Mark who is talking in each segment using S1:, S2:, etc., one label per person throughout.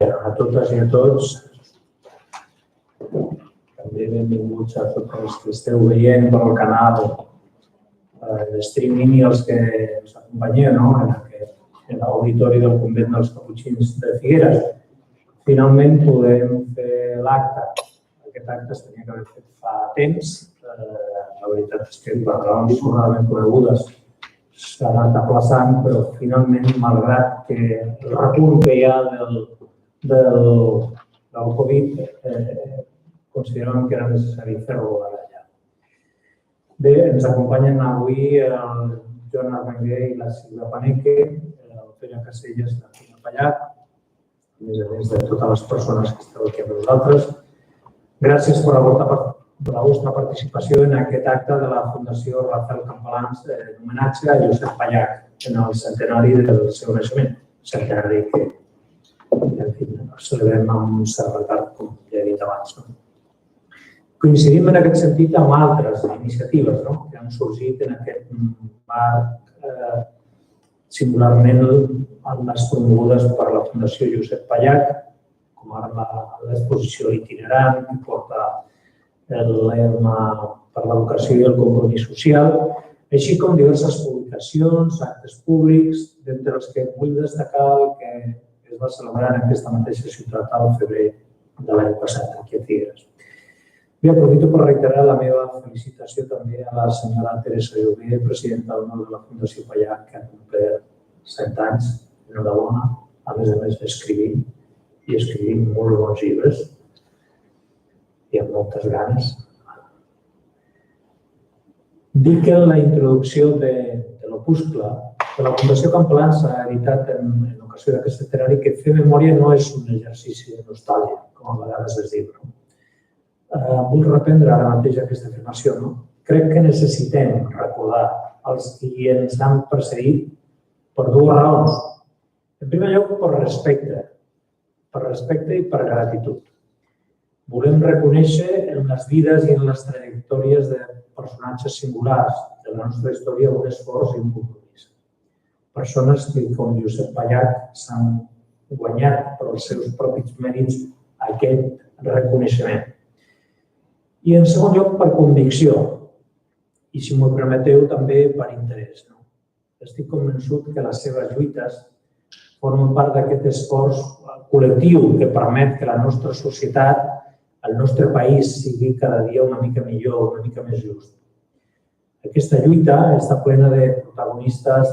S1: A totes i a tots, també benvinguts a tots els que esteu veient per al canal de streaming i els que ens acompanyeu en l'auditori del Convent dels Caputxins de Figueres. Finalment podem fer l'acte. Aquest acte es tenia que haver fet fa temps. La veritat és que per raons sobradament conegudes s'ha anat aplaçant, però finalment, malgrat que el repunt que hi ha del Covid, consideràvem que era necessari fer-lo allà. Bé, ens acompanyen avui el Joan Armenguer i la Silvia Paneque, el Pere Caselles i la Fina Pallac, a més de totes les persones que esteu aquí amb nosaltres. Gràcies per la vostra participació en aquest acte de la Fundació Rafael Campalans en homenatge a Josep Pallac en el centenari del seu naixement, centenari que celebrem amb un cert retard, com ja he dit abans. Coincidim en aquest sentit amb altres iniciatives que han sorgit en aquest marc, singularment les promogudes per la Fundació Josep Pallac, com ara l'exposició itinerant que porta el lema per l'educació i el compromís social, així com diverses publicacions, actes públics, d'entre els que vull destacar el que es va celebrar en aquesta mateixa ciutat al febrer de l'any passat, aquí a Figueres. Bé, aprofito per reiterar la meva felicitació també a la senyora Teresa Llobé, presidenta d'honor de la Fundació Pallac, que ha complert 7 anys, enhorabona, a més d'escrivint, i escrivint molt bons llibres, i amb moltes ganes. Dic que en la introducció de l'opuscle, que la Fundació Campalans ha editat en ocasió d'aquest centenari que fer memòria no és un exercici de nostàlgia, com a vegades es diu. Vull reprendre ara mateix aquesta afirmació. Crec que necessitem recordar els qui ens han precedit per dues raons. En primer lloc, per respecte i per gratitud. Volem reconèixer en les vides i en les trajectòries de personatges singulars de la nostra història un esforç i un compromís. Persones que, com Josep Pallac, s'han guanyat per els seus propis mèrits aquest reconeixement. I, en segon lloc, per convicció. I, si m'ho permeteu, també per interès. Estic convençut que les seves lluites formen part d'aquest esforç col·lectiu que permet que la nostra societat, el nostre país, sigui cada dia una mica millor, una mica més just. Aquesta lluita està plena de protagonistes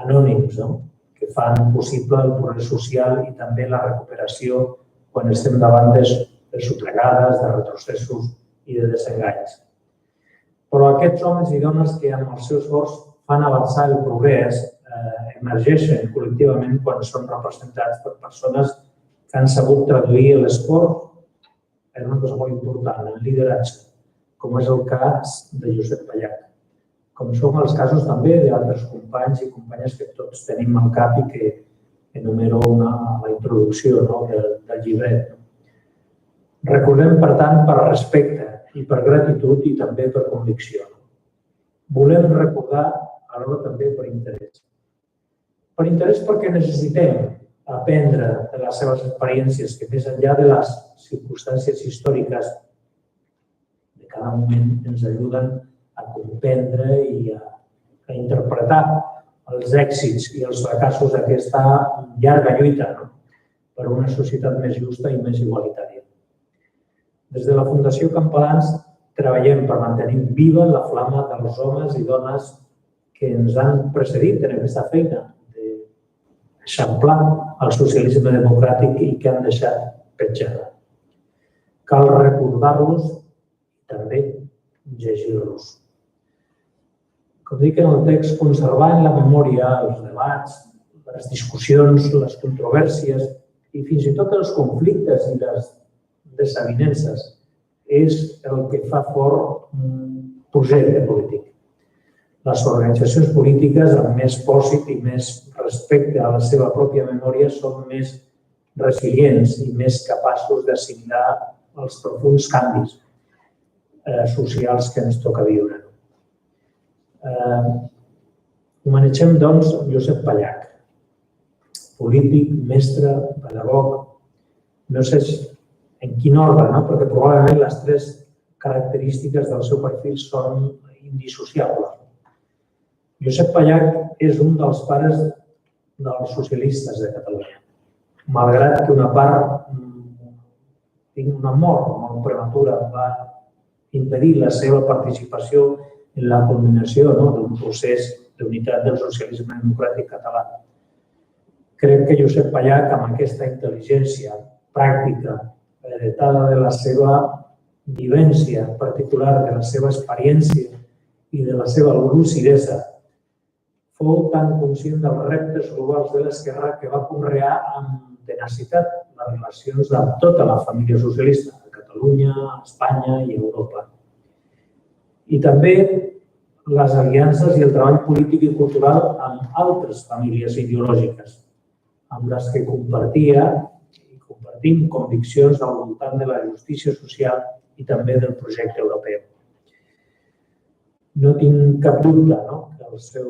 S1: anònims que fan possible el progrés social i també la recuperació quan estem davant de sofregades, de retrocessos i de desenganys. Però aquests homes i dones que amb el seu esforç fan avançar el progrés emergeixen col·lectivament quan són representats per persones que han sabut traduir l'esport en una cosa molt important, el lideratge, com és el cas de Josep Pallac. Com són els casos també d'altres companys i companyes que tots tenim al cap i que enumero a la introducció del llibret. Recordem, per tant, per respecte i per gratitud i també per convicció. Volem recordar alhora també per interès. Per interès perquè necessitem aprendre de les seves experiències que més enllà de les circumstàncies històriques de cada moment ens ajuden a comprendre i a interpretar els èxits i els fracassos d'aquesta llarga lluita per una societat més justa i més igualitària. Des de la Fundació Campalans treballem per mantenir viva la flama dels homes i dones que ens han precedit en aquesta feina d'eixamplar el socialisme democràtic i que han deixat petjada. Cal recordar-los i també llegir-los. Com dic en el text, conservar en la memòria els debats, les discussions, les controvèrsies i fins i tot els conflictes i les desavinences és el que fa fort un projecte polític. Les organitzacions polítiques amb més pòsit i més respecte a la seva pròpia memòria són més resilients i més capaços d'assimilar els profunds canvis socials que ens toca viure. Homenatgem, doncs, Josep Pallac, polític, mestre, pedagog, No sé en quin ordre, perquè probablement les tres característiques del seu perfil són indissociables. Josep Pallach és un dels pares dels socialistes de Catalunya. Malgrat que una part tingui una mort molt prematura, va impedir la seva participació en la culminació d'un procés d'unitat del socialisme democràtic català. Crec que Josep Pallach, amb aquesta intel·ligència pràctica, heretada de la seva vivència particular, de la seva experiència i de la seva lucidesa, fou tan conscient dels reptes globals de l'esquerra que va conrear amb tenacitat les relacions amb tota la família socialista, a Catalunya, a Espanya i a Europa. I també les aliances i el treball polític i cultural amb altres famílies ideològiques, amb les que compartim conviccions al voltant de la justícia social i també del projecte europeu. No tinc cap dubte que el seu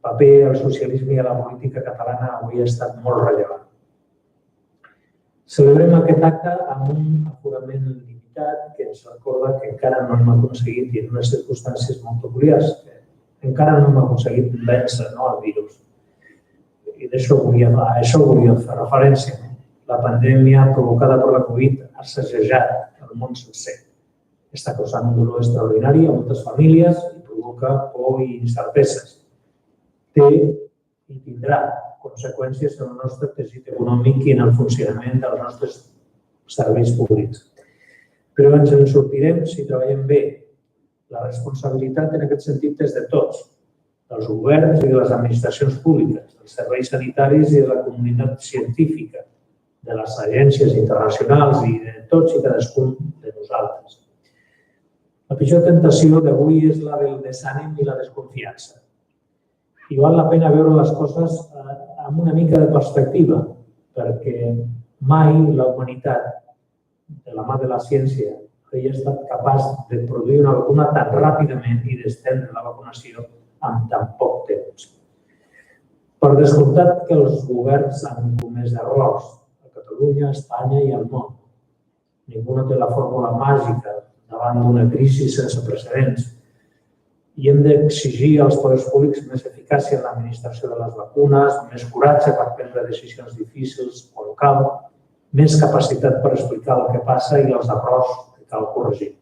S1: paper al socialisme i a la política catalana avui ha estat molt rellevant. Celebrem aquest acte amb un aforament limitat que ens recorda que encara no hem aconseguit, i en unes circumstàncies molt peculiars, que encara no hem aconseguit vèncer el virus. I d'això volia fer referència. La pandèmia provocada per la Covid ha assajejat el món sencer. Està causant un dolor extraordinari a moltes famílies i provoca por i incerteses. Té i tindrà conseqüències en el nostre teixit econòmic i en el funcionament dels nostres serveis públics. Però ens en sortirem si treballem bé. La responsabilitat en aquest sentit és de tots, dels governs i de les administracions públiques, dels serveis sanitaris i de la comunitat científica, de les agències internacionals i de tots i cadascun de nosaltres. La pitjor tentació d'avui és la del desànim i la desconfiança. I val la pena veure les coses amb una mica de perspectiva, perquè mai la humanitat, de la mà de la ciència, havia estat capaç de produir una vacuna tan ràpidament i d'estendre la vacunació en tan poc temps. Per descomptat que els governs han comès errors a Catalunya, a Espanya i al món. Ningú no té la fórmula màgica davant d'una crisi sense precedents. I hem d'exigir als poders públics més eficàcia en l'administració de les vacunes, més coratge per prendre decisions difícils quan cal, més capacitat per explicar el que passa i els errors que cal corregir.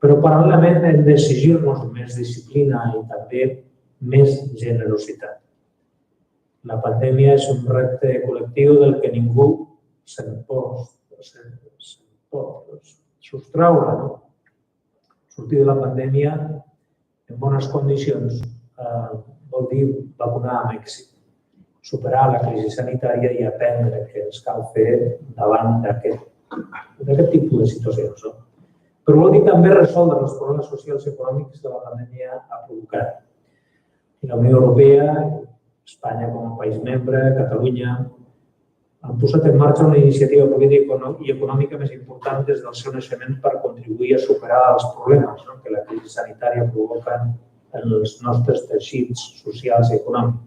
S1: Però paral·lelament hem d'exigir-nos més disciplina i també més generositat. La pandèmia és un repte col·lectiu del que ningú se'n pot sostraure. Sortir de la pandèmia en bones condicions vol dir vacunar amb èxit, superar la crisi sanitària i aprendre què ens cal fer davant d'aquest tipus de situacions. Però vol dir també resoldre els problemes socials i econòmics que la pandèmia ha provocat. La Unió Europea, Espanya com a país membre, Catalunya, han posat en marxa una iniciativa política i econòmica més important des del seu naixement per contribuir a superar els problemes que la crisi sanitària provoca en els nostres teixits socials i econòmics.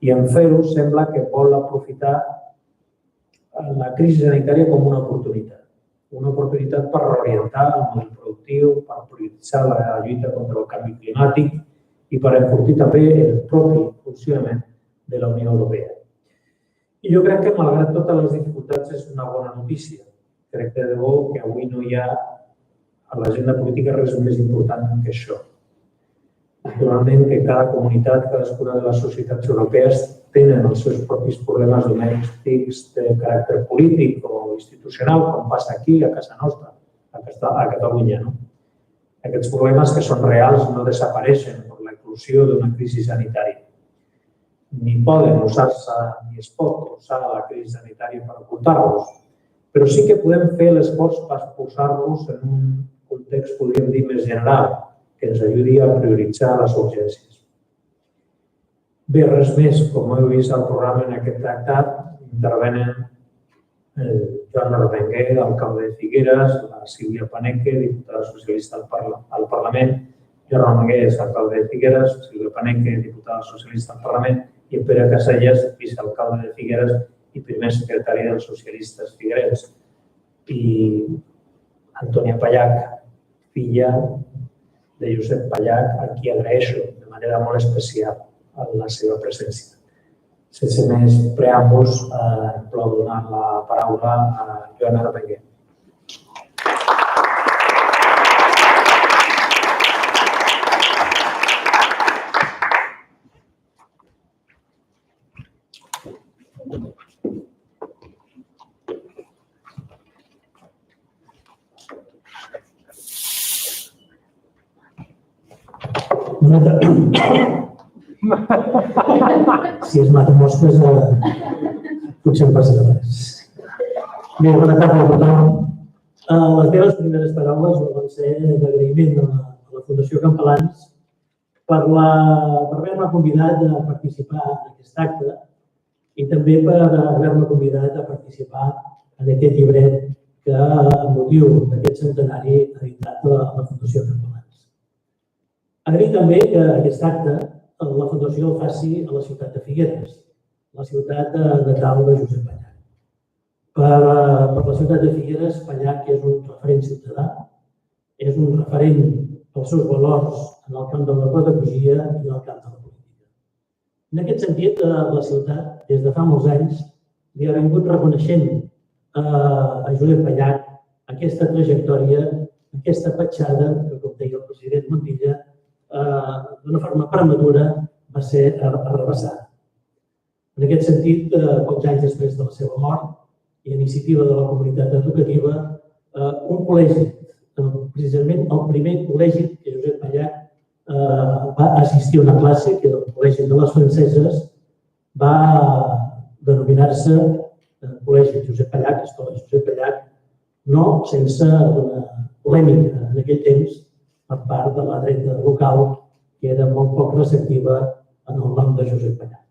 S1: I en fer-ho sembla que vol aprofitar la crisi sanitària com una oportunitat. Una oportunitat per reorientar el model productiu, per prioritzar la lluita contra el canvi climàtic i per enfortir també el propi funcionament de la Unió Europea. I jo crec que, malgrat totes les dificultats, és una bona notícia. Crec de debò que avui no hi ha a l'agenda política res més important que això. Naturalment que cada comunitat, cadascuna de les societats europees tenen els seus propis problemes domèstics de caràcter polític o institucional, com passa aquí, a casa nostra, a Catalunya. Aquests problemes que són reals no desapareixen per l'eclosió d'una crisi sanitària. Ni poden usar-se, ni es pot usar la crisi sanitària per ocultar-los, però sí que podem fer l'esforç per posar-los en un context, podríem dir, més general, que ens ajudi a prioritzar les urgències. Bé, res més. Com heu vist al programa en aquest tractat, intervenen Joan Arbenguer, alcalde de Figueres, la Sílvia Paneque, diputada socialista al Parlament, Joan Arbenguer, alcalde de Figueres, Sílvia Paneque, diputada socialista al Parlament, i Pere Caselles, vicealcalde de Figueres i primer secretari dels socialistes figuerencs. I Antònia Pallach, filla de Josep Pallach, a qui agraeixo de manera molt especial la seva presència. Sense més preàmbuls, inclou donant la paraula a Joan Arbenguer.
S2: Si es mata mosques, potser no passa res. Bé, bona tarda a tothom. Les meves primeres paraules van ser d'agraïment a la Fundació Campalans per haver-me convidat a participar en aquest acte i també per haver-me convidat a participar en aquest llibret que, amb motiu d'aquest centenari, ha editat la Fundació Campalans. Agraïm també que aquest acte la Fundació el faci a la ciutat de Figueres, la ciutat natal de Josep Pallach. Per la ciutat de Figueres, Pallach és un referent ciutadà, és un referent pels seus valors en el camp de la pedagogia i en el camp de la política. En aquest sentit, la ciutat, des de fa molts anys, li ha vingut reconeixent a Josep Pallach aquesta trajectòria, aquesta petjada que, com deia el president Montilla, d'una forma prematura va ser arrabassada. En aquest sentit, pocs anys després de la seva mort i a iniciativa de la comunitat educativa, un col·legi, precisament el primer col·legi que Josep Pallach va assistir a una classe, que era el Col·legi de les Franceses, va denominar-se Col·legi Josep Pallach, Escola Josep Pallach, no sense una polèmica en aquell temps per part de la dreta local, que era molt poc receptiva en el nom de Josep Pallach.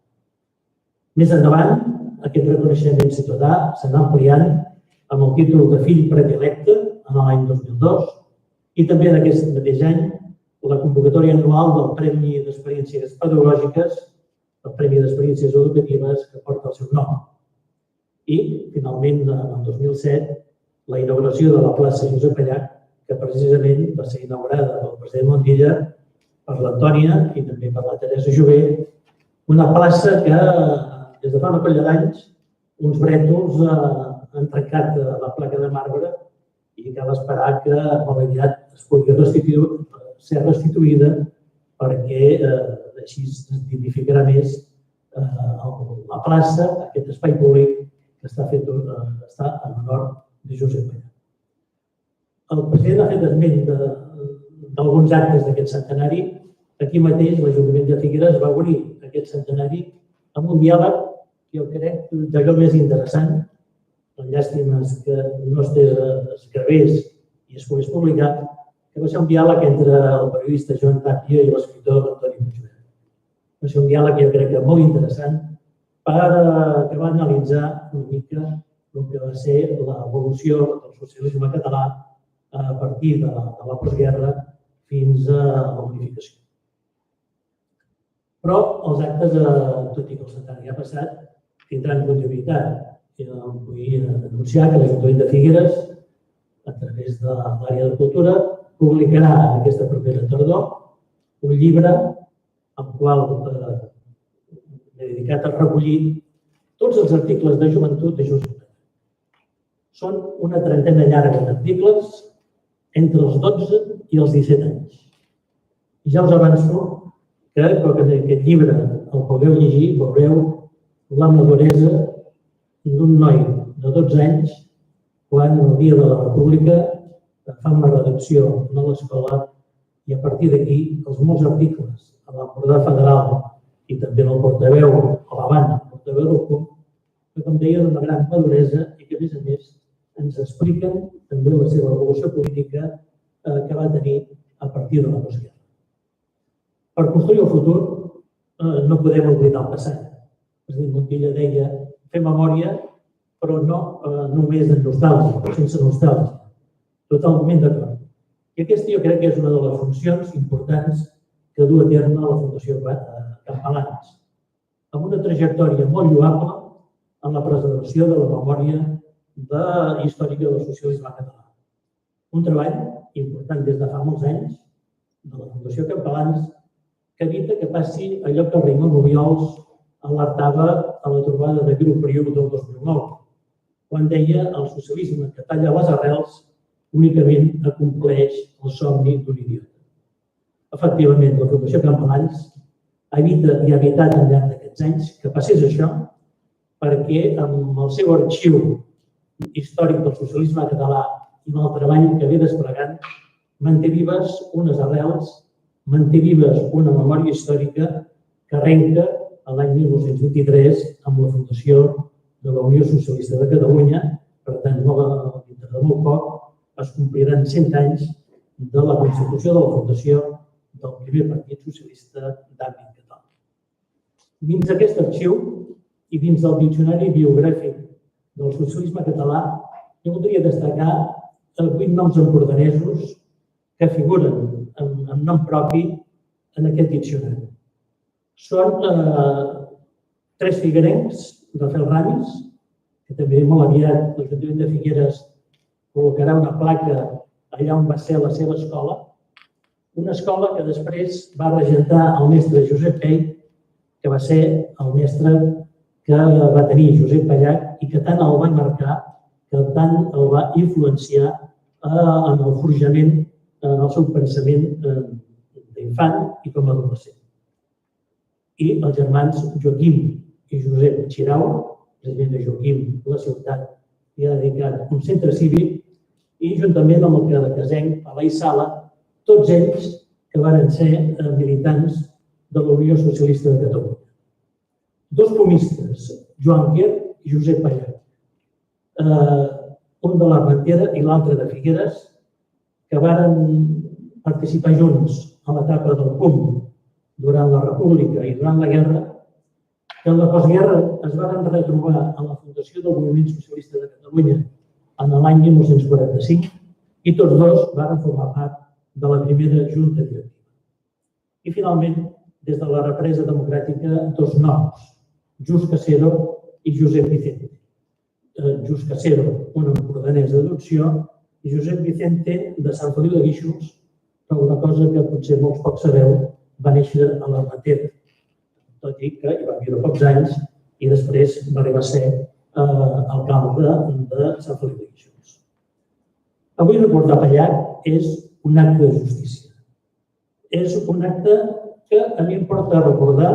S2: Més endavant, aquest reconeixement ciutadà s'anà ampliant amb el títol de fill predilecte en l'any 2002 i també en aquest mateix any la convocatòria anual del Premi d'Experiències Pedagògiques, el Premi d'Experiències Educatives que porta el seu nom. I, finalment, en el 2007, la inauguració de la plaça Josep Pallach, que precisament va ser inaugurada pel president Montilla, per l'Antònia i també per la Teresa Jové, una plaça que, des de fa una colla d'anys, uns brètols han trencat la placa de marbre i cal esperar que molt aviat es pugui ser restituïda perquè així es dignificarà més la plaça, aquest espai públic que està en honor de Josep Pallach. El president ha fet esment d'alguns actes d'aquest centenari. Aquí mateix l'Ajuntament de Figueres va obrir aquest centenari amb un diàleg que jo crec d'allò més interessant, amb llàstimes que no es gravés i es pogués publicar, que va ser un diàleg entre el periodista Joan Tàpia i l'escriptor Antoni Puigverd. Va ser un diàleg que jo crec que molt interessant que va analitzar una mica el que va ser l'evolució del socialisme català a partir de la postguerra fins a la unificació. Però els actes, tot i que el centenari ha passat, tindran continuïtat. Vull anunciar que l'Ajuntament de Figueres, a través de l'àrea de cultura, publicarà aquesta propera tardor un llibre al qual m'he dedicat a recollir tots els articles de joventut de Josep Pallach. Són una trentena llarga d'articles entre els 12 i els 17 anys. I ja us avanço que, quan aquest llibre el podeu llegir, veureu la maduresa d'un noi de 12 anys quan, el dia de la República, fa una redacció a l'escola i a partir d'aquí els molts articles a l'Empordà Federal i també en el portaveu, a l'Havana, el portaveu del CUP, que, com deia, d'una gran maduresa i que, a més, ens expliquen també la seva evolució política que va tenir a partir de la postguerra. Per construir el futur no podem oblidar el passat. El president Montilla deia fer memòria, però no només en nostàlgia, sense nostàlgia. Totalment d'acord. I aquesta jo crec que és una de les funcions importants que du a terme la Fundació Campalans. Amb una trajectòria molt lloable, en la preservació de la memòria històrica del socialisme català. Un treball important des de fa molts anys de la Fundació Campalans que evita que passi allò que Raimon Obiols alertava a la trobada de Grup Priu del 2009, quan deia el socialisme que talla les arrels únicament acompleix el somni d'un idiota. Efectivament, la Fundació Campalans evita i ha evitat al llarg d'aquests anys que passés això perquè amb el seu arxiu històric del socialisme català i amb el treball que ve desplegant manté vives unes arrels, manté vives una memòria històrica que arrenca l'any 1923 amb la fundació de la Unió Socialista de Catalunya. Per tant, dintre de molt poc es compliran 100 anys de la constitució de la fundació del primer partit socialista d'àmbit català. Dins d'aquest arxiu i dins del diccionari biogràfic del socialisme català, jo voldria destacar 8 noms empordanesos que figuren amb nom propi en aquest diccionari. Són 3 figuerencs, Rafael Ramis, que també molt aviat l'Ajuntament de Figueres col·locarà una placa allà on va ser la seva escola, una escola que després va regentar el mestre Josep Pell, que va ser el mestre que va tenir Josep Pallac i que tant el va marcar, que tant el va influenciar en el forjament, en el seu pensament d'infant i com a adolescent. I els germans Joaquim i Josep Xirau, president de Joaquim, la ciutat, li ha dedicat un centre cívic i juntament amb el Cadaquesenc, Palai Sala, tots ells que van ser militants de la Unió Socialista de Catalunya. 2 comistes, Joan Quer i Josep Pallac, un de l'Armentera i l'altre de Figueres, que van participar junts a l'etapa del PUM durant la República i durant la guerra, que en la postguerra es van retrobar a la fundació del Moviment Socialista de Catalunya en l'any 1945 i tots 2 van formar part de la primera junta directiva. I finalment, des de la represa democràtica, 2 noms, Just Casero i Josep Vicente. Just Casero, un empordanès d'adopció, i Josep Vicente de Sant Feliu de Guíxols, però una cosa que potser molts pocs sabeu, va néixer a l'Armentera, tot i que hi va viure pocs anys i després va arribar a ser alcalde de Sant Feliu de Guíxols. Avui recordar Pallac és un acte de justícia. És un acte que a mi em porta a recordar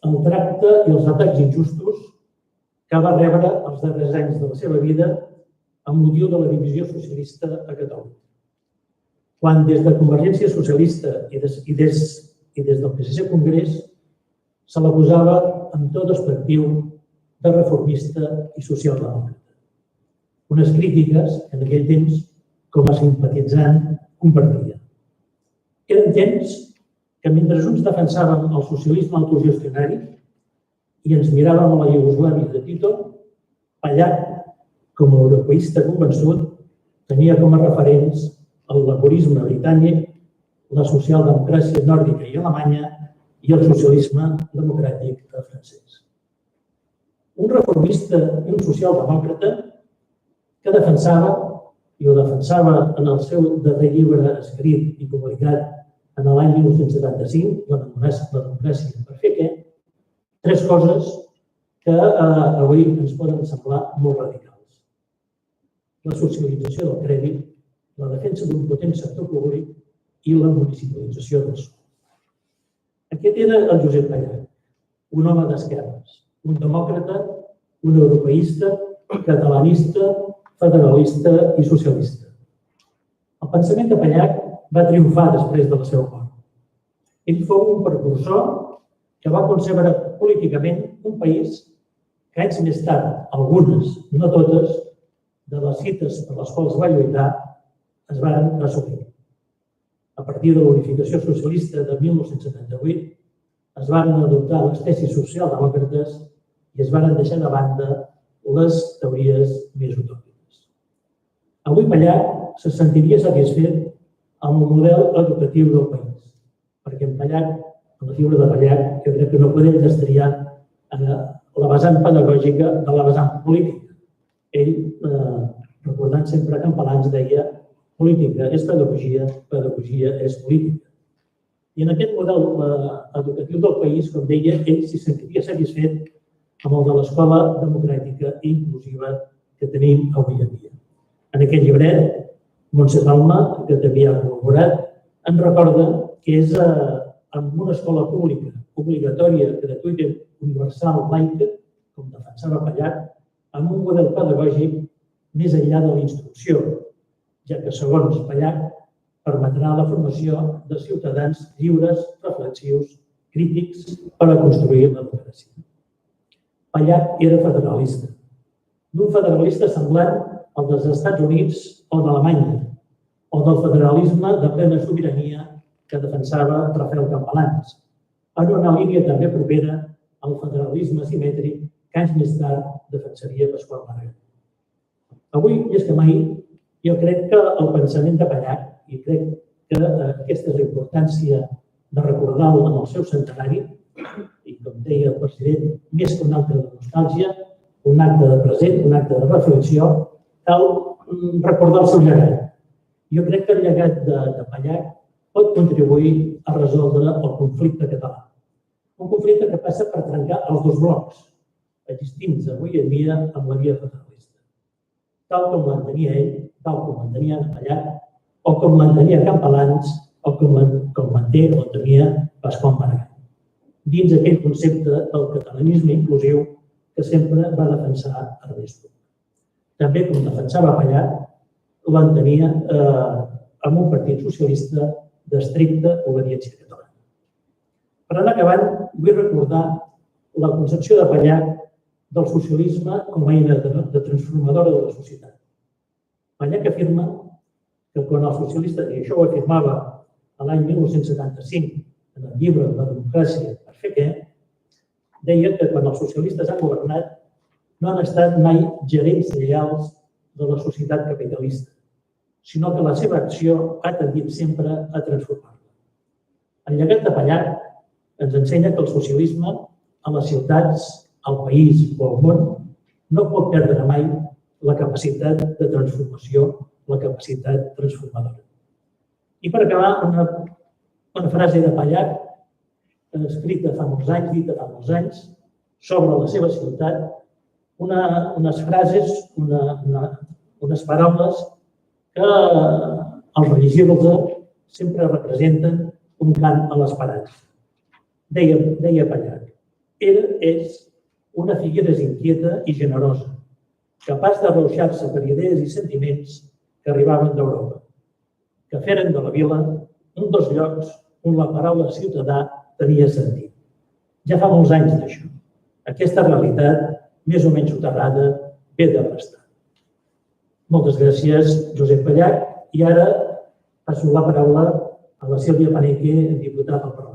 S2: el tracte i els atacs injustos que va rebre els darrers anys de la seva vida amb motiu de la divisió socialista a Catalunya. Quan des de Convergència Socialista i des del PSC Congrés se l'acusava amb tot despectiu de reformista i socialdemòcrata. Unes crítiques que en aquell temps, com a simpatitzant, compartia. Eren temps que mentre uns defensaven el socialisme autogestionari i ens miràvem a la Iugoslàvia de Tito, Pallac, com a europeista convençut, tenia com a referents el laborisme britànic, la socialdemocràcia nòrdica i alemanya i el socialisme democràtic francès. Un reformista i un socialdemòcrata que defensava, i ho defensava en el seu darrer llibre escrit i publicat en l'any 1975, la democràcia per fer què? 3 coses que avui ens poden semblar molt radicals. La socialització del crèdit, la defensa d'un potent sector públic i la municipalització del sòl. Aquest era el Josep Pallac, un home d'esquerres, un demòcrata, un europeista, catalanista, federalista i socialista. El pensament de Pallac va triomfar després de la seva mort. Ell fou un precursor que va concebre políticament un país que anys més tard, algunes, no totes, de les fites per les quals va lluitar es van assolir. A partir de la unificació socialista de 1978 es van adoptar les tesis socialdemòcrates i es van deixar de banda les teories més utòpiques. Avui Pallac se sentiria satisfet amb el model educatiu del país, perquè en Pallac, en la figura de Pallac, jo crec que no podem destriar la vessant pedagògica de la vessant política. Ell, recordant sempre Campalans, deia política és pedagogia, pedagogia és política. I en aquest model educatiu del país, com deia, ell s'hi sentiria satisfet amb el de l'escola democràtica i inclusiva que tenim avui en dia. En aquest llibret, Montse Palma, que també ha col·laborat, ens recorda que és amb una escola pública, obligatòria, gratuïta, universal, laica, com defensava Pallach, amb un model pedagògic més enllà de la instrucció, ja que, segons Pallach, permetrà la formació de ciutadans lliures, reflexius, crítics per a construir la democràcia. Pallach era federalista, d'un federalista semblant al dels Estats Units o d'Alemanya, o del federalisme de plena sobirania que defensava Rafael Campalans, en una línia també propera al federalisme simètric que anys més tard defensaria Pasqual Maragall. Avui, més que mai, jo crec que el pensament de Pallach, i crec que aquesta és la importància de recordar-lo en el seu centenari, i com deia el president, més que un acte de nostàlgia, un acte de present, un acte de reflexió, cal recordar el seu llegat. Jo crec que el llegat de Pallach pot contribuir a resoldre el conflicte català. Un conflicte que passa per trencar els dos blocs existents avui en dia amb la via federalista. Tal com l'entenia ell, tal com l'entenia Pallach, o com l'entenia Campalans, o com manté o tenia Pasqual Maragall, dins aquell concepte del catalanisme inclusiu que sempre va defensar Ernesto. També, com defensava Pallach, l'entenia amb un partit socialista d'estricta obediència catalana. Per anar acabant, vull recordar la concepció de Pallach del socialisme com a eina de transformadora de la societat. Pallach afirma que quan els socialistes, i això ho afirmava l'any 1975 en el llibre La democràcia per fer què, deia que quan els socialistes han governat no han estat mai gerents lleials de la societat capitalista, sinó que la seva acció ha tendit sempre a transformar-la. El llegat de Pallach ens ensenya que el socialisme a les ciutats, al país o al món no pot perdre mai la capacitat de transformació, la capacitat transformadora. I per acabar, una frase de Pallach, escrita fa molts anys, dita fa molts anys, sobre la seva ciutat, unes frases, unes paraules que al rellegir-les sempre representen un cant a l'esperança. Deia Pallach, és una figuera inquieta i generosa, capaç d'arrauxar-se per idees i sentiments que arribaven d'Europa, que feren de la vila un dels llocs on la paraula ciutadà tenia sentit. Ja fa molts anys d'això. Aquesta realitat, més o menys soterrada, ve de restar. Moltes gràcies, Josep Pallach, i ara passo la paraula a la Sílvia Paneque, diputada del Parlament.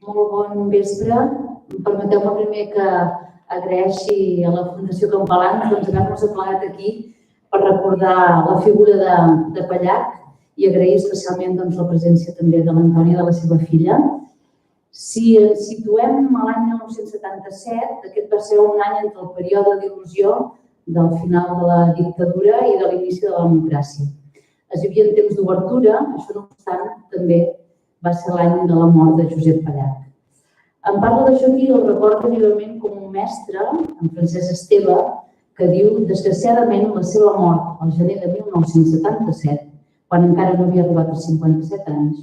S3: Molt bon vespre. Permeteu-me primer que agraeixi a la Fundació Campalans haver-nos aplegat aquí per recordar la figura de Pallach i agrair especialment la presència també de l'Antònia, de la seva filla. Si ens situem a l'any 1977, aquest va ser un any entre el període d'il·lusió del final de la dictadura i de l'inici de la democràcia. Hi havia temps d'obertura, això no obstant també va ser l'any de la mort de Josep Pallach. Em parla d'això aquí i el recordo vivament com un mestre, en Francesc Esteve, que diu, desgraciadament, la seva mort al gener de 1977, quan encara no havia arribat als 57 anys,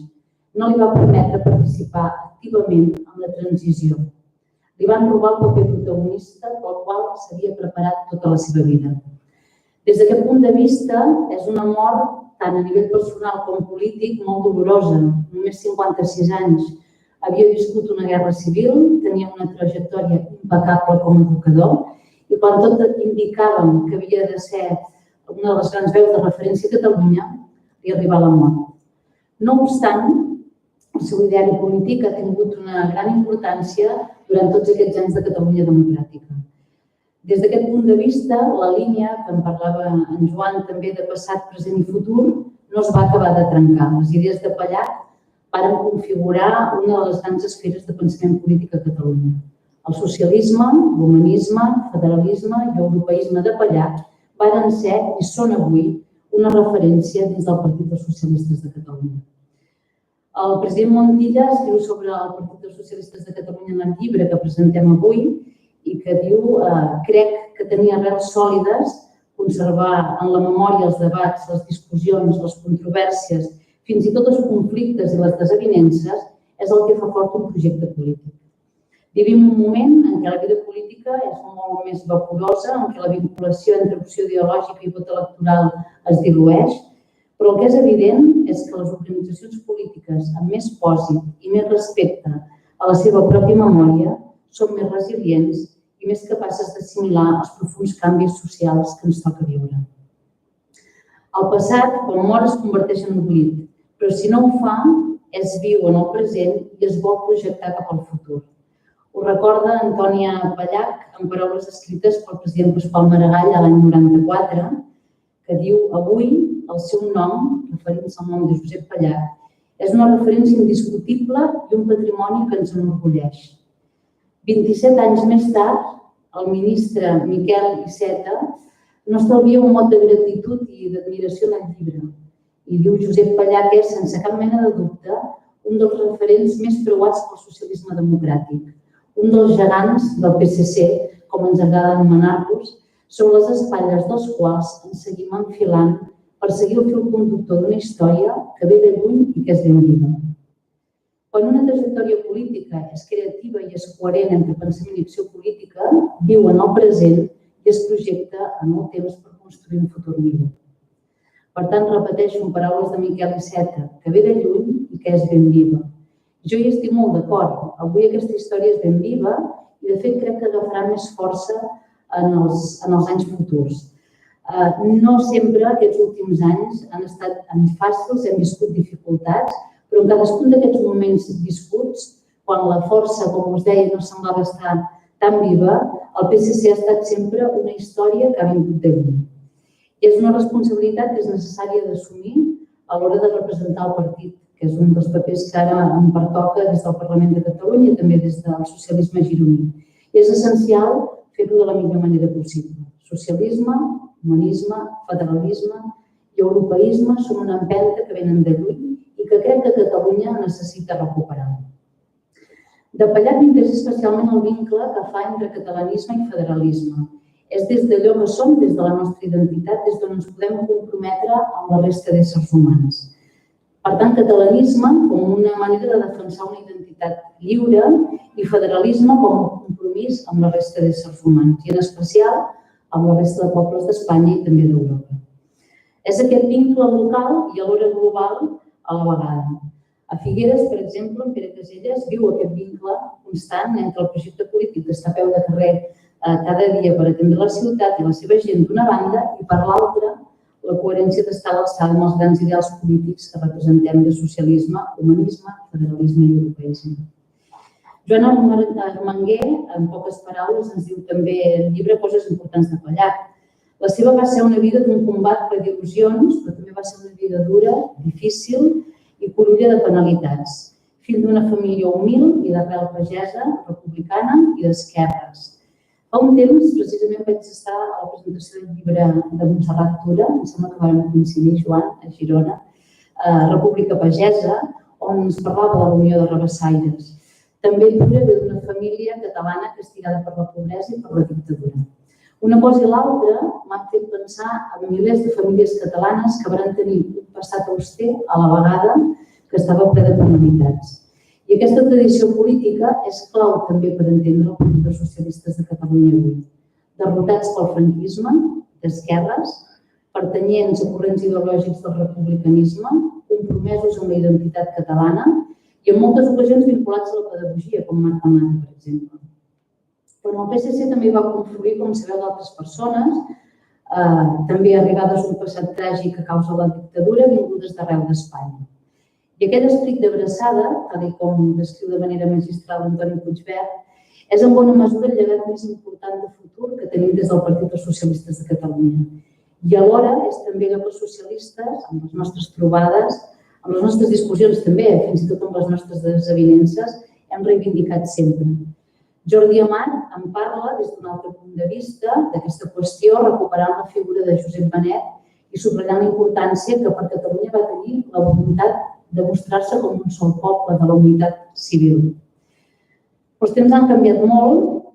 S3: no li va permetre participar activament en la transició. Li van robar el paper protagonista pel qual s'havia preparat tota la seva vida. Des d'aquest punt de vista, és una mort tant a nivell personal com polític, molt dolorosa. Només 56 anys. Havia viscut una guerra civil, tenia una trajectòria impecable com a educador i quan tot indicàvem que havia de ser una de les grans veus de referència a Catalunya, i arribar a la mort. No obstant, el seu ideari polític ha tingut una gran importància durant tots aquests anys de Catalunya democràtica. Des d'aquest punt de vista, la línia, que en parlava en Joan també de passat, present i futur, no es va acabar de trencar. Les idees de Pallach varen configurar una de les grans esferes de pensament polític a Catalunya. El socialisme, l'humanisme, el federalisme i l'europeisme de Pallach varen ser i són avui una referència dins del Partit dels Socialistes de Catalunya. El president Montilla escriu sobre el Partit dels Socialistes de Catalunya en el llibre que presentem avui i que diu, crec que tenir arrels sòlides, conservar en la memòria els debats, les discussions, les controvèrsies, fins i tot els conflictes i les desavinences, és el que fa fort un projecte polític. Vivim un moment en què la vida política és molt més vaporosa, en què la vinculació entre opció ideològica i vot electoral es dilueix, però el que és evident és que les organitzacions polítiques amb més pòsit i més respecte a la seva pròpia memòria són més resilients i més capaces d'assimilar els profunds canvis socials que ens toca viure. El passat, quan mor, es converteix en oblit, però si no ho fa, és viu en el present i es vol projectar cap al futur. Ho recorda Antònia Pallach en paraules escrites pel president Pasqual Maragall l'any 94, que diu: avui el seu nom, referint-se al nom de Josep Pallach, és una referència indiscutible i un patrimoni que ens enorgulleix. 27 anys més tard, el ministre Miquel Iceta no estalvia un mot de gratitud i d'admiració en el llibre. I diu: Josep Pallach és, sense cap mena de dubte, un dels referents més preuats pel socialisme democràtic, un dels gegants del PSC, com ens agrada anomenar-los, sobre les espatlles dels quals ens seguim enfilant per seguir el fil conductor d'una història que ve de lluny i que és ben viva. Quan una trajectòria política és creativa i és coherent entre pensament i acció política, viu en el present i es projecta en el temps per construir un futur millor. Per tant, repeteixo en paraules de Miquel Iceta, que ve de lluny i que és ben viva. Jo hi estic molt d'acord. Avui aquesta història és ben viva i, de fet, crec que agafarà més força en els anys futurs. No sempre aquests últims anys han estat fàcils, hem viscut dificultats, però en cadascun d'aquests moments viscuts, quan la força, com us deia, no semblava estar tan viva, el PSC ha estat sempre una història que ha vingut de lluny. I és una responsabilitat que és necessària d'assumir a l'hora de representar el partit, que és un dels papers que ara em pertoca des del Parlament de Catalunya i també des del socialisme gironí. I és essencial fer-ho de la millor manera possible. Socialisme, humanisme, federalisme i europeisme són una empenta que venen de lluny i que crec que Catalunya necessita recuperar. De Pallach m'interessa especialment el vincle que fa entre catalanisme i federalisme. És des d'allò que som, des de la nostra identitat, des d'on ens podem comprometre amb la resta d'éssers humans. Per tant, catalanisme com una manera de defensar una identitat lliure i federalisme com un compromís amb la resta d'éssers humans, i en especial amb la resta de pobles d'Espanya i també d'Europa. És aquest vincle local i alhora global a la vegada. A Figueres, per exemple, en Pere Caselles viu aquest vincle constant entre el projecte polític que està a peu de carrer cada dia per atendre la ciutat i la seva gent d'una banda i per l'altra la coherència d'estar a l'alçada amb els grans ideals polítics que representem de socialisme, humanisme, federalisme i europeisme. Joan Armenguer, en poques paraules, ens diu també al llibre coses importants de Pallach. La seva va ser una vida d'un combat per il·lusions, però també va ser una vida dura, difícil i corolla de penalitats. Fill d'una família humil i d'arrel pagesa, republicana i d'esquerres. Fa un temps, precisament, vaig estar a la presentació del llibre de Montserrat Tura, em sembla que vam coincidir, Joan, a Girona, República Pagesa, on ens parlava de la Unió de Rabassaires. També Tura ve d'una família catalana castigada per la pobresa i per la dictadura. Una cosa i l'altra m'han fet pensar en milers de famílies catalanes que van tenir un passat auster a la vegada que estava ple de penalitats. I aquesta tradició política és clau també per entendre el Partit dels Socialistes de Catalunya avui. Derrotats pel franquisme, d'esquerres, pertanyents a corrents ideològics del republicanisme, compromesos amb la identitat catalana i en moltes ocasions vinculats a la pedagogia, com Marta Mata, per exemple. Però el PSC també va confluir, com sabeu, d'altres persones també arribades d'un passat tràgic a causa de la dictadura, vingudes d'arreu d'Espanya. I aquell esperit d'abraçada, tal com descriu de manera magistral Antoni Puigverd, és en bona mesura el llegat més important de futur que tenim des del Partit dels Socialistes de Catalunya. I alhora és també allò que els socialistes, amb les nostres trobades, amb les nostres discussions també, fins i tot amb les nostres desavinences, hem reivindicat sempre. Jordi Amat en parla des d'un altre punt de vista d'aquesta qüestió, recuperant la figura de Josep Benet i subratllant la importància que per Catalunya va tenir la voluntat de mostrar-se com un sol poble de la unitat civil. Els temps han canviat molt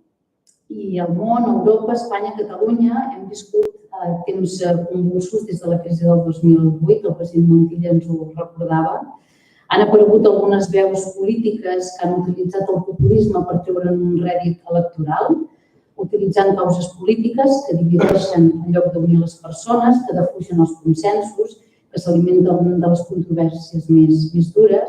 S3: i el món, Europa, Espanya, Catalunya hem viscut temps convulsos des de la crisi del 2008, el president Montilla ens ho recordava. Han aparegut algunes veus polítiques que han utilitzat el populisme per treure'n un rèdit electoral, utilitzant causes polítiques que divideixen en lloc d'unir les persones, que defugen els consensos, que s'alimenten de les controvèrsies més dures.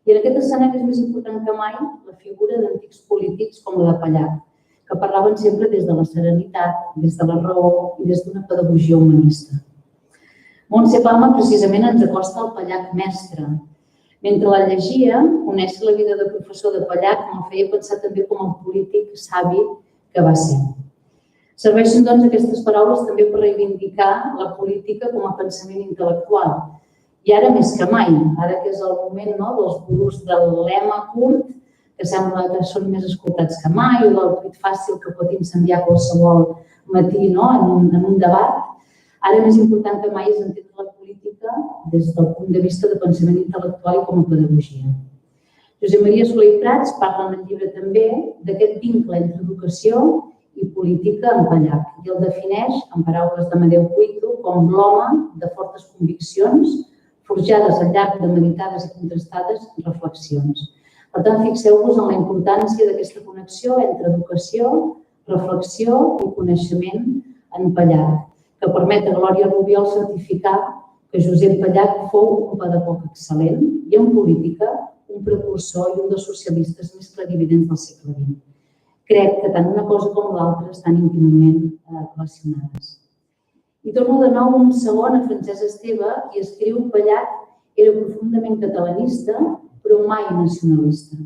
S3: I en aquest escenari és més important que mai la figura d'antics polítics com la de Pallach, que parlaven sempre des de la serenitat, des de la raó i des d'una pedagogia humanista. Montse Palma precisament ens acosta al Pallach mestre. Mentre la llegia, conèixer la vida de professor de Pallach me'l feia pensar també com el polític savi que va ser. Serveixen doncs aquestes paraules també per reivindicar la política com a pensament intel·lectual. I ara més que mai, ara que és el moment dels gurus del lema curt, que sembla que són més escoltats que mai, o del tuit fàcil que pot incendiar qualsevol matí en un debat, ara més important que mai és entendre la política des del punt de vista de pensament intel·lectual i com a pedagogia. Josep Maria Soler i Prats parla en el llibre també d'aquest vincle entre educació i política en Pallach i el defineix, en paraules d'Amadeu Cuito, com l'home de fortes conviccions forjades al llarg de meditades i contrastades reflexions. Per tant, fixeu-vos en la importància d'aquesta connexió entre educació, reflexió i coneixement en Pallach, que permet a Glòria Rubiol certificar que Josep Pallach fou un pedagog excel·lent i en política un precursor i un dels socialistes més clarividents del segle XX. Crec que tant una cosa com l'altra estan íntimament relacionades. I torno de nou un segon a Francesc Esteve, qui escriu Pallach era profundament catalanista, però mai nacionalista.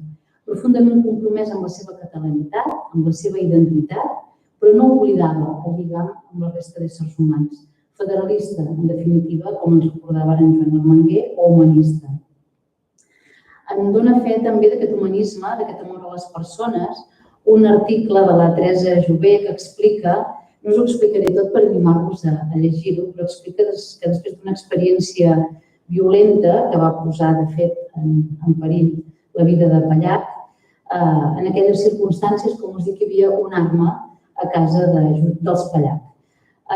S3: Profundament compromès amb la seva catalanitat, amb la seva identitat, però no oblidava el lligam amb la resta d'éssers humans. Federalista, en definitiva, com ens recordava ara en Joan Armenguer, o humanista. En dona fe també d'aquest humanisme, d'aquest amor a les persones, un article de la Teresa Jové que explica, no us ho explicaré tot per animar-vos a llegir-ho, però explica que després d'una experiència violenta que va posar, de fet, en perill la vida de Pallach, en aquelles circumstàncies, com us dic, hi havia una arma a casa dels Pallach.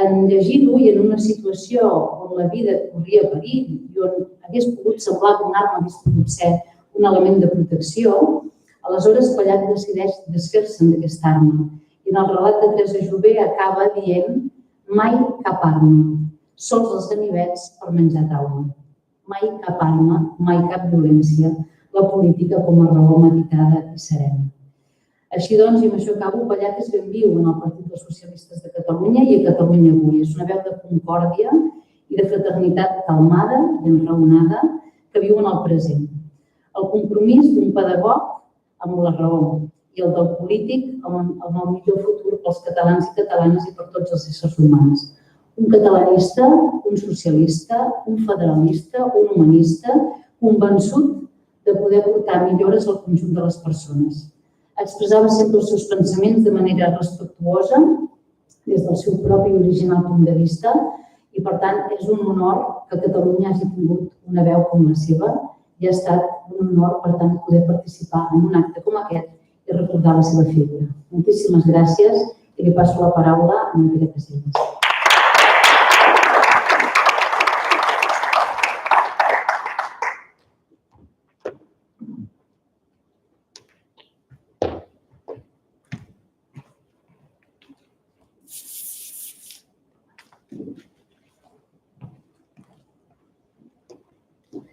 S3: En llegir-ho i en una situació on la vida corria perill i on hagués pogut semblar que una arma hagués pogut ser un element de protecció, aleshores Pallach decideix desfer-se'n d'aquesta arma. I en el relat de Teresa Jové acaba dient mai cap arma, sols els ganivets per menjar taula. Mai cap arma, mai cap violència, la política com a raó meditada i serena. Així doncs, i amb això acabo, Pallach és ben viu en el Partit dels Socialistes de Catalunya i a Catalunya avui. És una veu de concòrdia i de fraternitat calmada i enraonada que viu en el present. El compromís d'un pedagog amb la raó i el del polític amb el millor futur pels catalans i catalanes i per tots els éssers humans. Un catalanista, un socialista, un federalista, un humanista, convençut de poder portar millores al conjunt de les persones. Expressava sempre els seus pensaments de manera respectuosa, des del seu propi original punt de vista, i per tant és un honor que Catalunya hagi tingut una veu com la seva i ha estat un honor, per tant, poder participar en un acte com aquest i recordar la seva figura. Moltíssimes gràcies i li passo la paraula a en Pere Casellas.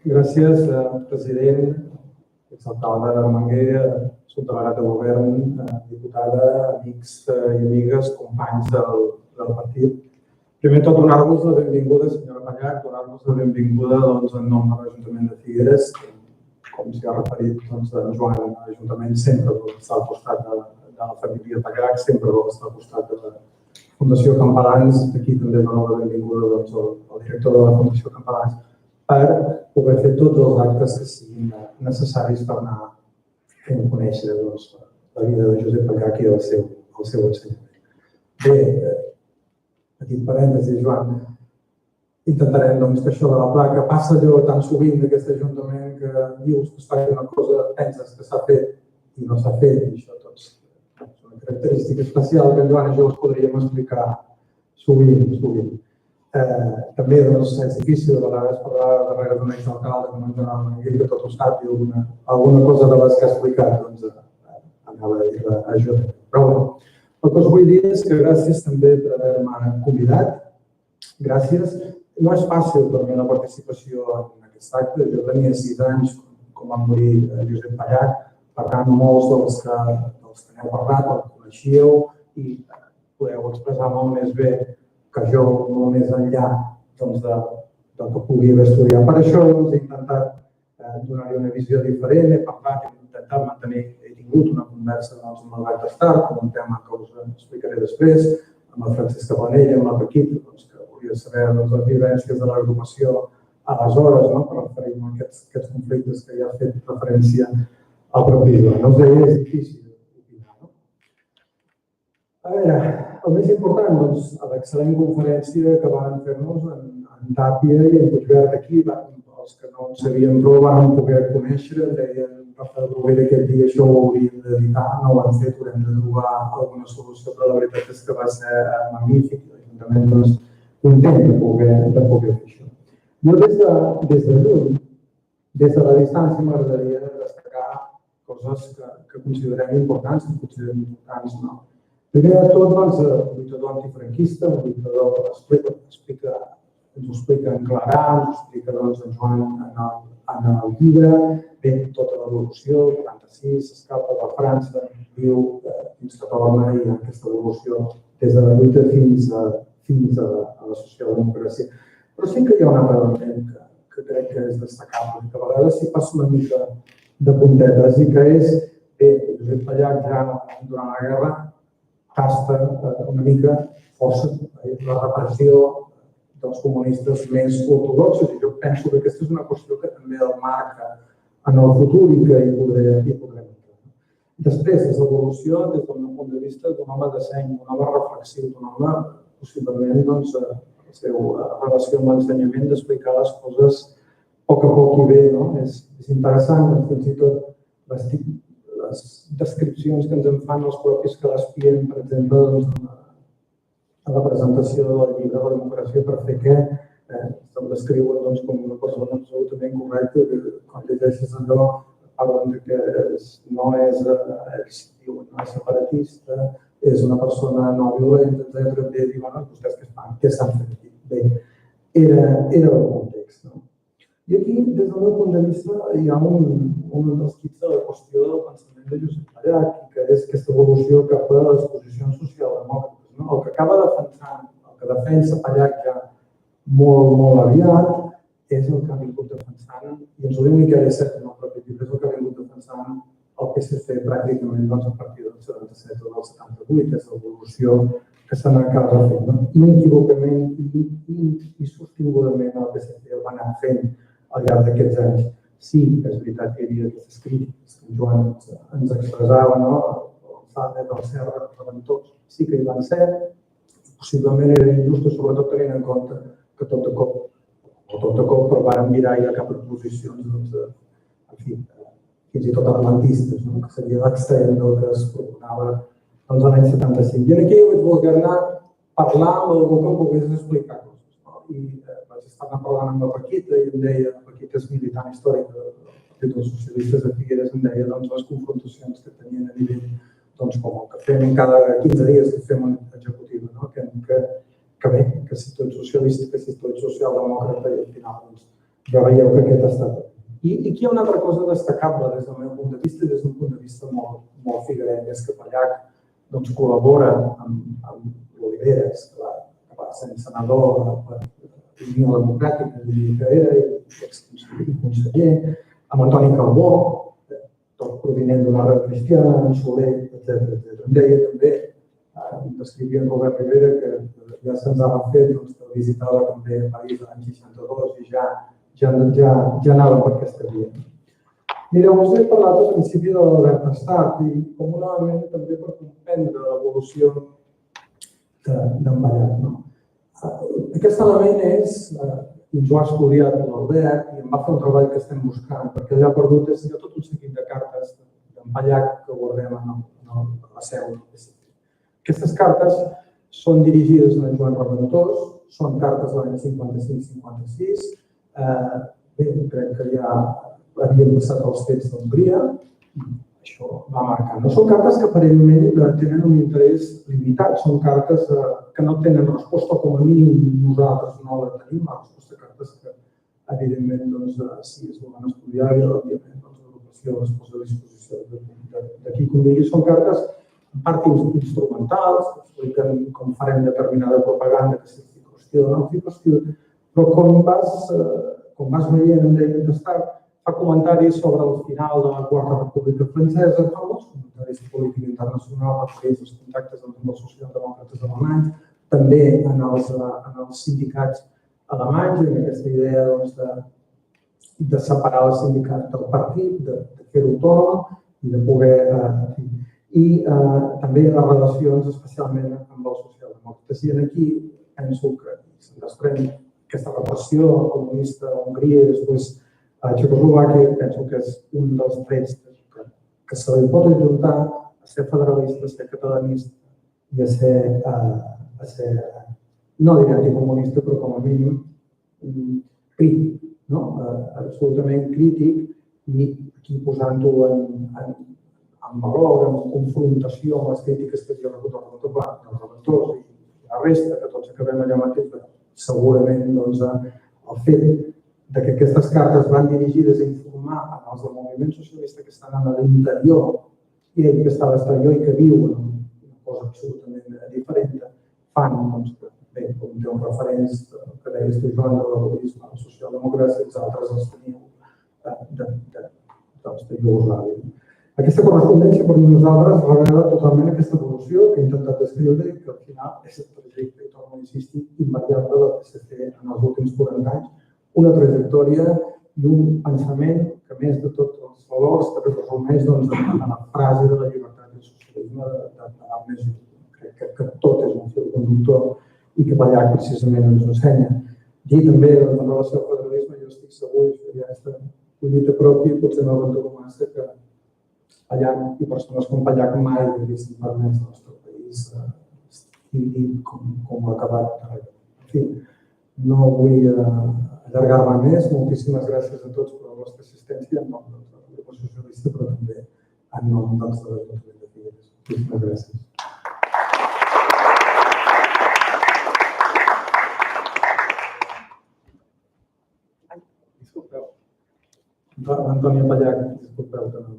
S4: Gràcies, president, exalcalde d'Armenguer, subdelegat de govern, diputada, amics i amigues, companys del partit. Primer tot, donar-vos la benvinguda, senyora Pallac, donar-vos la benvinguda en nom de l'Ajuntament de Figueres. Com s'hi ha referit, en Joan, l'Ajuntament sempre està al costat de la família Pallac, sempre està al costat de la Fundació Campalans. Aquí també dono la benvinguda al director de la Fundació Campalans per poder fer tots els actes que siguin necessaris per anar fent conèixer la vida de Josep Pallac i el seu ensenyament. Bé, petit parèntesi, Joan, intentarem que això de la placa passa allò tan sovint d'aquest Ajuntament que dius que es fa una cosa, penses que s'ha fet i no s'ha fet, i això tots és una característica especial que en Joan i jo us podríem explicar sovint. També és difícil a vegades parlar darrere d'un exalcalde com en Joan Manguell, que tot ho sap, i alguna cosa de les que ha explicat anava a dir-la a Josep. Però bé, el que us vull dir és que gràcies també per haver-me convidat. Gràcies. No és fàcil per mi la participació en aquest acte. Jo tenia 6 anys quan va morir Josep Pallac, per tant, molts dels que n'heu parlat el coneixíeu i podeu expressar molt més bé que jo, molt més enllà del que pugui haver estudiat. Per això he intentat donar-hi una visió diferent, he parlat, he intentat mantenir, he tingut una conversa amb l'Albert Estar, com un tema que us explicaré després, amb el Francesc Planell, amb la Paquita, que volia saber les vivències de l'agrupació aleshores, per referir-me a aquests conflictes que ja ha fet referència al propi Joan. No us deia, és difícil opinar. A veure, el més important, a l'excel·lent conferència que van fer-nos en Tàpia i en Puigverd aquí, els que no en sabien prou van poder conèixer, deien Rafael Rovira aquell dia això ho hauríem d'editar, no ho han fet, haurem de trobar alguna solució, però la veritat és que va ser magnífic, l'Ajuntament content de poder fer això. Jo des de lluny, des de la distància, m'agradaria destacar coses que considerem importants, Primer de tot, un lluitador antifranquista, un lluitador ens ho explica en Clarà, ens ho explica en Joan en el llibre, bé, tota l'evolució, 46, s'escapa de França, viu fins que torna i aquesta evolució des de la lluita fins a la socialdemocràcia. Però sí que hi ha un altre element que crec que és destacable, que a vegades s'hi passa una mica de puntetes i que és, bé, Josep Pallac ja durant la guerra tasta una mica força la repressió dels comunistes més ortodoxos i jo penso que aquesta és una qüestió que també el marca en el futur i que hi podrem entrar. Després, des de l'evolució, des del meu punt de vista, d'un home de seny, d'un home reflexiu, d'un home possiblement la seva relació amb l'ensenyament d'explicar les coses a poc i bé. És interessant, fins i tot les descripcions que ens en fan els propis que l'espien, per exemple, a la presentació del llibre de la democràcia per fer què, se'l descriuen com una persona absolutament correcta, que quan llegeixes allò parlen que no és separatista, és una persona no violenta, etc. Bé, diuen, vostès què estan fent aquí? Bé, era el context. I aquí, des del meu punt de vista, hi ha un dels quits de la qüestió del pensament de Josep Pallac, que és aquesta evolució cap a les posicions socialdemòcrates. El que acaba defensant, el que defensa Pallac ja molt aviat, és el que ha vingut defensant, i ens ho diu Miquel Iceta en el propi llibre, és el que ha vingut defensant el PSC pràcticament a partir del 77 o del 78, és l'evolució que se n'acaba fent. Inequívocament i sostingudament el PSC el va anar fent al llarg d'aquests anys. Sí, és veritat que hi havia aquestes crítiques que en Joan ens expressava, el Fàber, el Serra, els Reventós, sí que hi van ser, possiblement eren injustos, sobretot tenint en compte que tot de cop però van mirar ja cap a posicions, fins i tot atlantistes, que seria l'extrem del que es proposava l'any 75. I aquí jo vaig voler anar a parlar amb algú que em pogués explicar coses. I vaig estar parlant amb la Paquita i em deia, la Paquita és militant històrica del Partit dels Socialistes de Figueres, em deia les confrontacions que tenien a nivell com el que fem cada 15 dies que fem una executiva, que bé, que si tu ets socialista, que si tu ets socialdemòcrata i al final ja veieu que aquest ha estat. I aquí hi ha una altra cosa destacable des del meu punt de vista, des d'un punt de vista molt figuerenc, és que Pallac col·labora amb l'Oliveres, que va sent senador per l'Unió Democràtica, que era, i exconseller, amb Antoni Calbó, tot provinent d'una arrel cristiana, en Soler, etc. Em deia també, em descrivia en Robert Rivera, que ja se'ns ha refet de visitar també a París l'any 62 i ja anava per aquesta via. Mireu, us he parlat al principi de l'Albert Estat i com un element també per comprendre l'evolució d'en Vallat. Aquest element és, i ens ho ha estudiat l'Albert i em va fer un treball que estem buscant, perquè allà perdut és tot un seguit de cartes d'en Vallat que guardem a la seu. Aquestes cartes són dirigides a en Joan Reventós, són cartes de l'any 55-56, bé, crec que ja havien passat els fets d'Hongria, això va marcar. No són cartes que aparentment tenen un interès limitat, són cartes que no tenen resposta, com a mínim nosaltres no la tenim, la resposta de cartes que evidentment sí es volen estudiar i òbviament l'agrupació es posa a disposició de qui convingui. Són cartes en part instrumentals, que expliquen com farem determinada propaganda, que si ficostió o no ficostió, però com vas veient en David Stark, fa comentaris sobre el final de la Quarta República Francesa, fa molts comentaris de política internacional, referents als contactes amb els socialdemòcrates alemanys, també en els sindicats alemanys, en aquesta idea de separar el sindicat del partit, de fer-ho autònom i de poder... I també les relacions especialment amb els socialdemòcrates. I aquí penso que se'n desprèn aquesta repressió comunista a Hongria i després a Txecoslovàquia, penso que és un dels trets que se li pot ajuntar a ser federalista, a ser catalanista i a ser, no diré anticomunista, però com a mínim crític, absolutament crític i aquí posant-ho en valor, en confrontació amb les crítiques que havia rebut el Reventós i la resta, que tots acabem allà mateix, segurament el fet que aquestes cartes van dirigides a informar els del moviment socialista que estan a l'interior i ell que està a l'exterior i que viu en una cosa absolutament diferent, fan que, com té uns referents que deies tu, Joan, de l'egoisme, la socialdemocràcia, els altres els teniu de Iugoslàvia. Aquesta correspondència per nosaltres revela totalment aquesta evolució que he intentat descriure i que al final és el trajecte, i torno a insistir, invariable del PSC en els últims 40 anys, una trajectòria i un pensament que, a més de tots els valors, que es resumeix en la frase de la llibertat i el socialisme de més. Crec que tot és un fil conductor i que Vallat precisament ens ensenya. Dir també en relació al federalisme, jo estic segur, i ja està collita pròpia, potser no aventuro massa, que Vallat i persones com Vallat mai haguessin permès al nostre país i com ha acabat. En fi, no vull allargar-me més. Moltíssimes gràcies a tots per la vostra assistència en nom del grup socialista, però també en nom dels de l'Ajuntament de Figueres. Moltíssimes gràcies. Disculpeu. Antònia Pallach, disculpeu que no.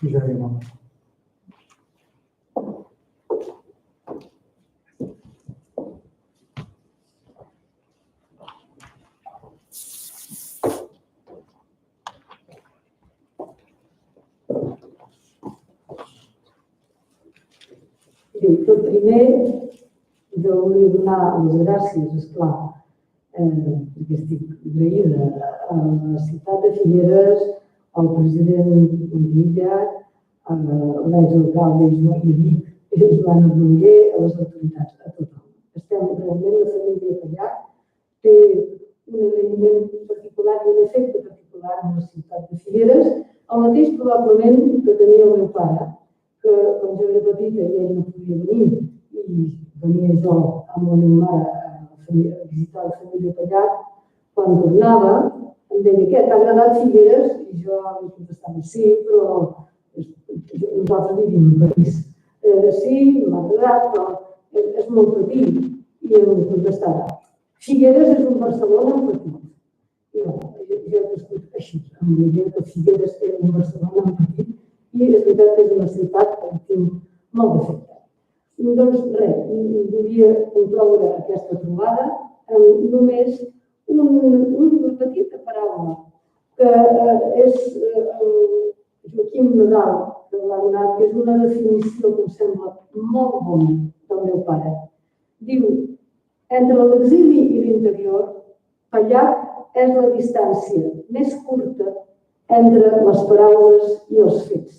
S4: Ja hi ha.
S5: Tot primer, jo volia donar les gràcies, esclar, perquè estic agraïda a la ciutat de Figueres, al president Montilla, a l'exalcalde Joan Arnonguer, a les autoritats, a tothom. Estem realment, la família Pallach té un agraïment particular i un efecte particular en la ciutat de Figueres, el mateix probablement que tenia el meu pare, que quan jo era petita i ell no podia venir i venia jo amb la meva mare a visitar la família Pallach, quan tornava em deia, què, t'ha agradat Figueres? I jo li contestava, sí, però nosaltres vivim a París. Sí, m'ha agradat, però és molt petit. I em contestava, Figueres és un Barcelona petit. I jo he crescut així, amb la idea que Figueres era un Barcelona petit. I és veritat que és una ciutat que tinc molt d'efecte. Doncs res, volia concloure aquesta trobada amb només una petita paraula, que és Joaquim Nadal, que l'ha donat, que és una definició que em sembla molt bona del meu pare. Diu, entre l'exili i l'interior, Pallach és la distància més curta entre les paraules i els fets.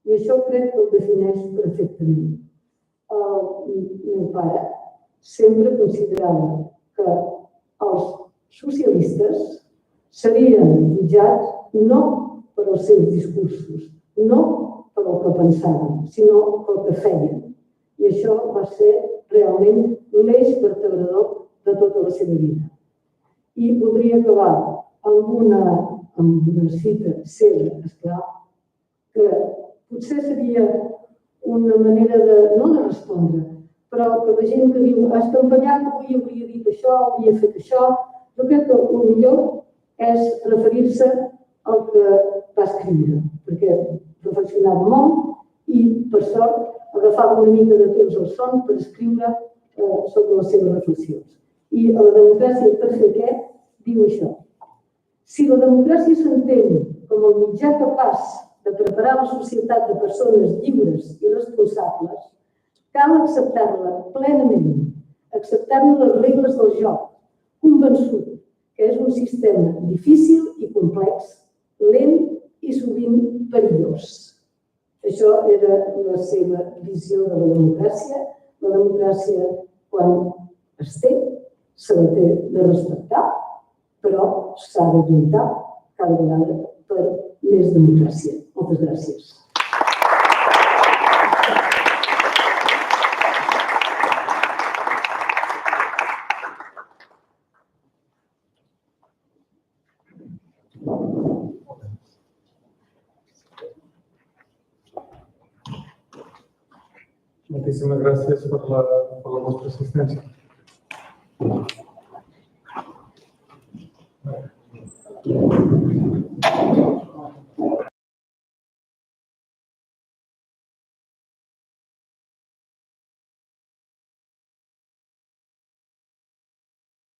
S5: I això crec que el defineix perfectament. El meu pare sempre considerava que els socialistes serien jutjats no per els seus discursos, no per el que pensaven, sinó pel que feien. I això va ser realment l'eix vertebrador de tota la seva vida. I voldria acabar amb una cita seva, esclar, que potser seria una manera no de respondre, però que la gent que diu has campanyat, avui hauria dit això, hauria fet això, jo crec que el millor és referir-se al que va escriure, perquè reflexionava molt i, per sort, agafava una mica de temps al son per escriure sobre les seves reflexions. I a la democràcia, per fer què, diu això. Si la democràcia s'entén com el mitjà capaç de preparar la societat de persones lliures i responsables, cal acceptar-la plenament, acceptar-ne les regles del joc, convençut que és un sistema difícil i complex, lent i sovint perillós. Això era la seva visió de la democràcia. La democràcia, quan es té, se la té de respectar, però s'ha de lluitar cada vegada per més democràcia. Moltes gràcies.
S4: Moltíssimes gràcies per la vostra assistència. Thank you.